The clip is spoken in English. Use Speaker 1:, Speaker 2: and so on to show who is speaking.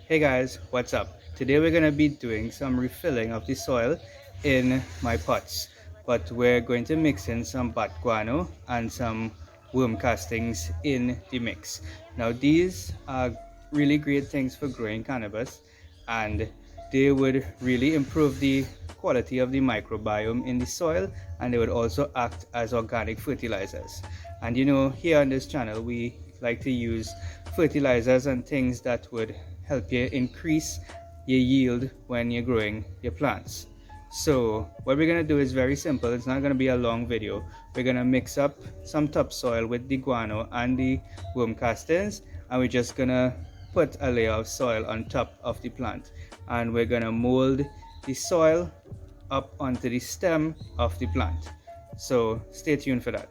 Speaker 1: Hey guys, what's up? Today we're going to be doing some refilling of the soil in my pots, but we're going to mix in some bat guano and some worm castings in the mix. Now these are really great things for growing cannabis, and they would really improve the quality of the microbiome in the soil, and they would also act as organic fertilizers. And here on this channel we like to use fertilizers and things that would help you increase your yield when you're growing your plants. So what we're going to do is very simple. It's not going to be a long video. We're going to mix up some topsoil with the guano and the worm castings, and we're just going to put a layer of soil on top of the plant, and we're going to mold the soil up onto the stem of the plant. So stay tuned for that.